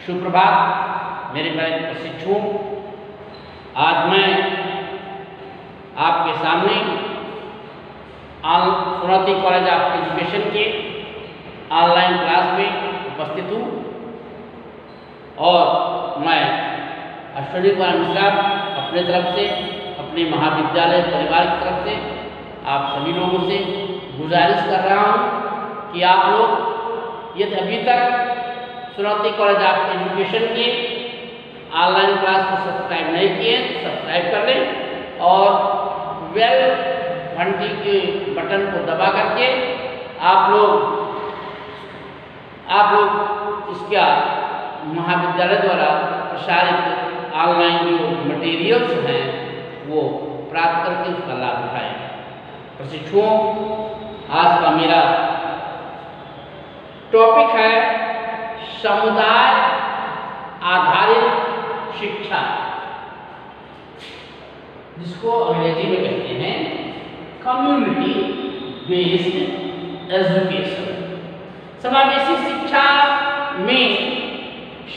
सुप्रभात मेरे प्यारे प्रशिक्षुओं। आज मैं आपके सामने सोनावती कॉलेज ऑफ एजुकेशन के ऑनलाइन क्लास में उपस्थित हूँ और मैं अश्विनी कुमार मिश्रा अपने तरफ से, अपने महाविद्यालय परिवार की तरफ से आप सभी लोगों से गुजारिश कर रहा हूँ कि आप लोग यदि अभी तक सोनावती कॉलेज ऑफ एजुकेशन के ऑनलाइन क्लास को सब्सक्राइब नहीं किए तो सब्सक्राइब कर लें और बेल घंटी के बटन को दबा करके आप लोग इसका महाविद्यालय द्वारा प्रसारित ऑनलाइन जो मटेरियल्स हैं वो प्राप्त करके उसका लाभ उठाएं। प्रशिक्षुओं, आज का मेरा टॉपिक है समुदाय आधारित शिक्षा, जिसको अंग्रेजी में कहते हैं कम्युनिटी बेस्ड एजुकेशन। समावेशी शिक्षा में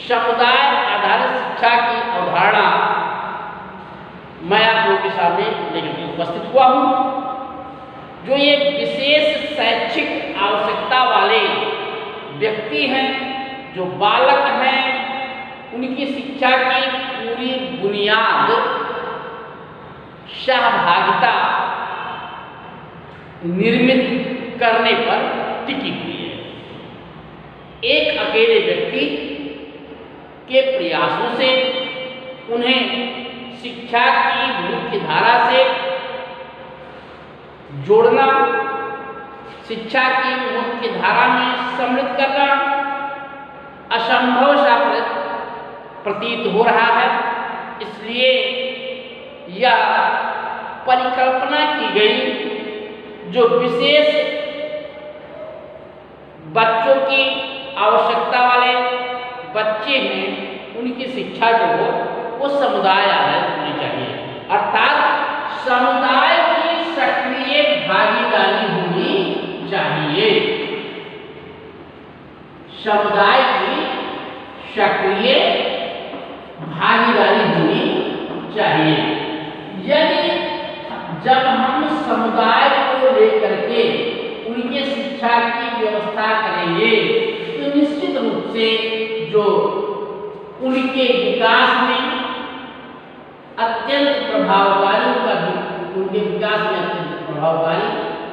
समुदाय आधारित शिक्षा की अवधारणा मैं आप लोगों के सामने लेकर उपस्थित हुआ हूँ। जो ये विशेष शैक्षिक आवश्यकता वाले व्यक्ति हैं, जो बालक हैं, उनकी शिक्षा की पूरी बुनियाद सहभागिता निर्मित करने पर टिकी हुई है। एक अकेले व्यक्ति के प्रयासों से उन्हें शिक्षा की मुख्य धारा से जोड़ना, शिक्षा की मुख्य धारा में सम्मिलित करना असंभव सा प्रतीत हो रहा है। इसलिए यह परिकल्पना की गई जो विशेष बच्चों की आवश्यकता वाले बच्चे हैं, उनकी शिक्षा जो हो वो समुदाय आधारित होनी चाहिए, अर्थात समुदाय की सक्रिय भागीदारी होनी चाहिए। समुदाय की सक्रिय भागीदारी होनी चाहिए। यदि जब हम समुदाय को लेकर के उनके शिक्षा की व्यवस्था करेंगे तो निश्चित रूप से जो उनके विकास में अत्यंत प्रभावकारी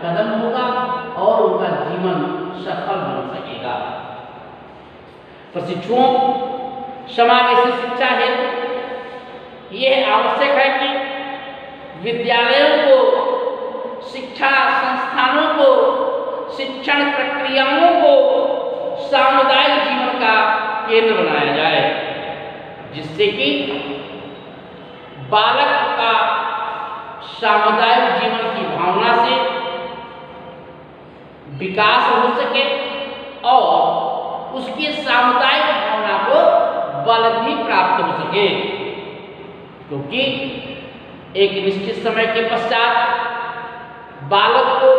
कदम होगा और उनका जीवन सफल बन सकेगा। प्रशिक्षुओं, समावेशी शिक्षा हेतु यह आवश्यक है कि विद्यालयों को, शिक्षा संस्थानों को, शिक्षण प्रक्रियाओं को सामुदायिक जीवन का केंद्र बनाया जाए, जिससे कि बालक का सामुदायिक जीवन की भावना से विकास हो सके और उसकी सामुदायिक भावना को बल भी प्राप्त हो सके, क्योंकि एक निश्चित समय के पश्चात बालक को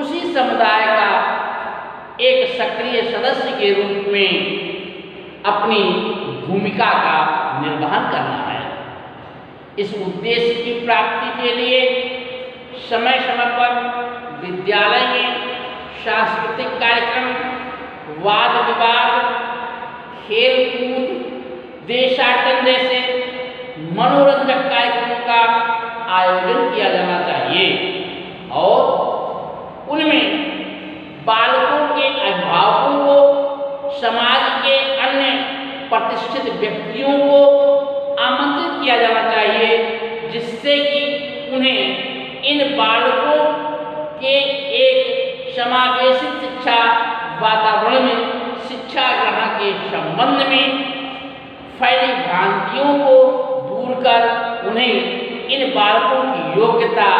उसी समुदाय का एक सक्रिय सदस्य के रूप में अपनी भूमिका का निर्वहन करना है। इस उद्देश्य की प्राप्ति के लिए समय समय पर विद्यालय में सांस्कृतिक कार्यक्रम, वाद विवाद, खेल कूद, देशाटन जैसे मनोरंजक कार्यक्रमों का आयोजन किया जाना चाहिए और उनमें बालकों के अभिभावकों को, समाज के अन्य प्रतिष्ठित व्यक्तियों को आमंत्रित किया जाना चाहिए, जिससे कि उन्हें इन बालकों के एक समावेशित शिक्षा वातावरण में शिक्षा ग्रहण के संबंध में फैली भ्रांतियों को दूर कर उन्हें इन बालकों की योग्यता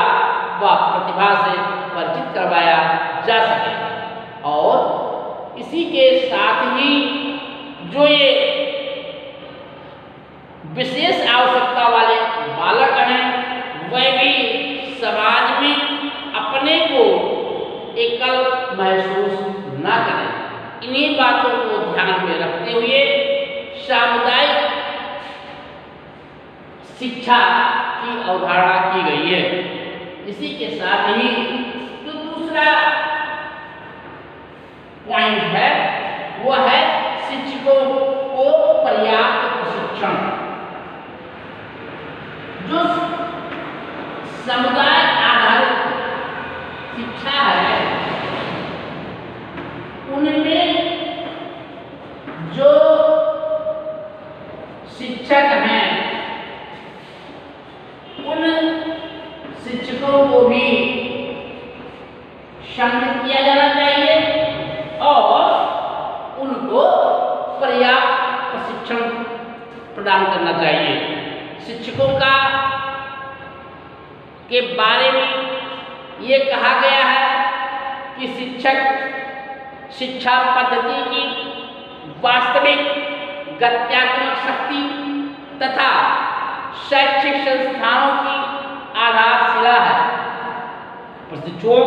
व प्रतिभा से परिचित करवाया जा सके। और इसी के साथ ही जो ये विशेष आवश्यकता वाले बालक हैं, वह भी समाज में अपने को एकल महसूस न करें। इन्हीं बातों को ध्यान में रखते हुए सामुदायिक शिक्षा की अवधारणा की गई है। इसी के साथ ही जो दूसरा पॉइंट है वो है शिक्षकों को पर्याप्त प्रशिक्षण। जो समुदाय आधारित शिक्षा है उनमें जो शिक्षक हैं उन शिक्षकों को भी सम्मिलित किया जाना चाहिए और उनको पर्याप्त प्रशिक्षण प्रदान करना चाहिए। शिक्षकों का के बारे में ये कहा गया है कि शिक्षक शिक्षा पद्धति की वास्तविक गत्यात्मक शक्ति तथा शैक्षिक संस्थानों की आधारशिला है। प्रशिक्षक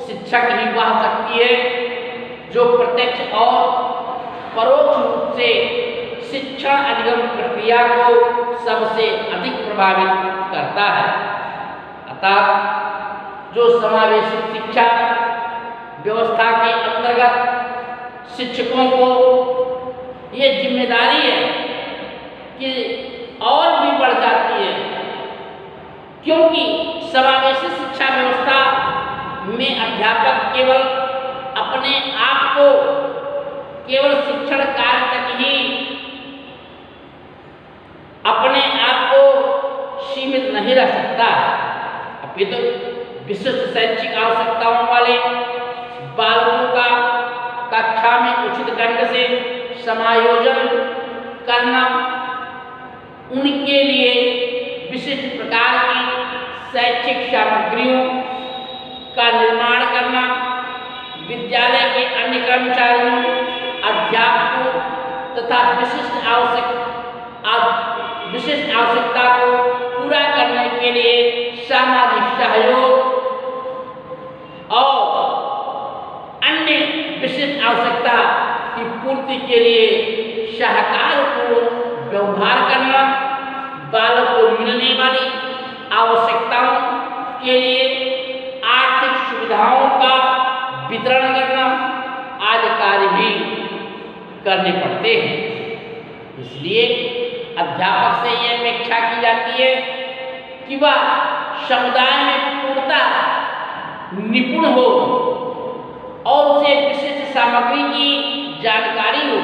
शिक्षक ही वह शक्ति है जो प्रत्यक्ष और परोक्ष रूप से शिक्षण अधिगम प्रक्रिया को सबसे अधिक प्रभावित करता है। अतः जो समावेशी शिक्षा व्यवस्था के अंतर्गत शिक्षकों को ये जिम्मेदारी है कि और भी बढ़ जाती है, क्योंकि समावेशी शिक्षा व्यवस्था में अध्यापक केवल अपने आप को केवल शिक्षण कार्य तक ही अपने आप को सीमित नहीं रख सकता, अपितु विशिष्ट शैक्षिक आवश्यकताओं वाले बालकों का कक्षा में उचित ढंग से समायोजन करना, उनके लिए विशिष्ट प्रकार की शैक्षिक सामग्रियों का निर्माण करना, विद्यालय के अन्य कर्मचारियों, अध्यापकों तथा विशिष्ट आवश्यकता को पूरा करने के लिए सामाजिक सहयोग और अन्य विशिष्ट आवश्यकता की पूर्ति के लिए सहकारपूर्ण व्यवहार करना, बालक को मिलने वाली आवश्यकताओं के लिए आर्थिक सुविधाओं का वितरण करना आदि कार्य भी करने पड़ते हैं। इसलिए अध्यापक से यह अपेक्षा की जाती है कि वह समुदाय में पूर्णतः निपुण हो और उसे विशिष्ट सामग्री की जानकारी हो,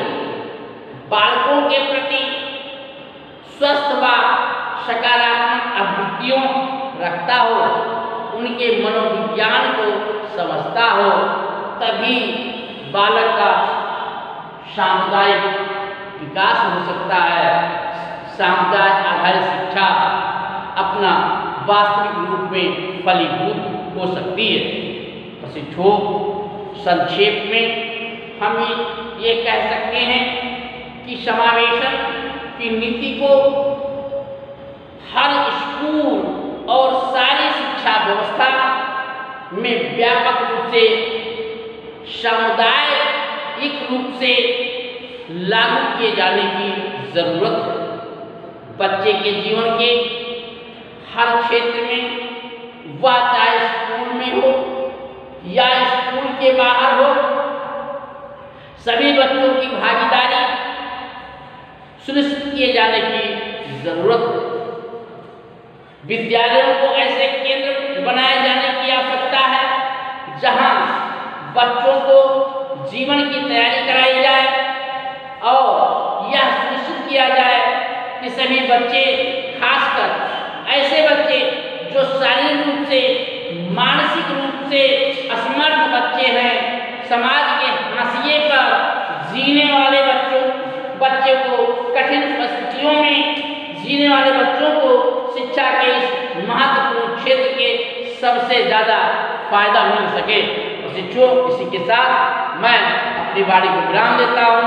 बालकों के प्रति स्वस्थ व सकारात्मक आवृत्तियों रखता हो, उनके मनोविज्ञान को समझता हो, तभी बालक का सामुदायिक विकास हो सकता है। समुदाय आधारित शिक्षा अपना वास्तविक रूप में फलीभूत हो सकती है। प्रशिक्षक संक्षेप में हम ये कह सकते हैं कि समावेशन की नीति को हर स्कूल और सारी शिक्षा व्यवस्था में व्यापक रूप से सामुदायिक रूप से लागू किए जाने की जरूरत है। बच्चे के जीवन के हर क्षेत्र में, वह चाहे स्कूल में हो या स्कूल के बाहर हो, सभी बच्चों की भागीदारी सुनिश्चित किए जाने की जरूरत है। विद्यालयों को ऐसे केंद्र बनाए जाने की आवश्यकता है जहां बच्चों को जीवन की तैयारी कराई जाए और यह सुनिश्चित किया जाए कि सभी बच्चे, खासकर ऐसे बच्चे जो शारीरिक रूप से, मानसिक रूप से असमर्थ बच्चे हैं, समाज के हाशिए पर जीने वाले बच्चे को, कठिन परिस्थितियों में जीने वाले बच्चों को शिक्षा के इस महत्वपूर्ण क्षेत्र के सबसे ज़्यादा फायदा मिल सके। शिक्षकों, इसी के साथ मैं अपनी वाणी को विराम देता हूँ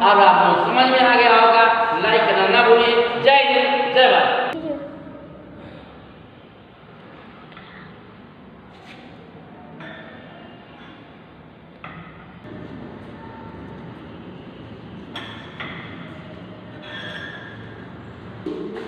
और आपको समझ में आ गया होगा। लाइक करना ना भूलिए। जय हिंद, जय भारत। हैं।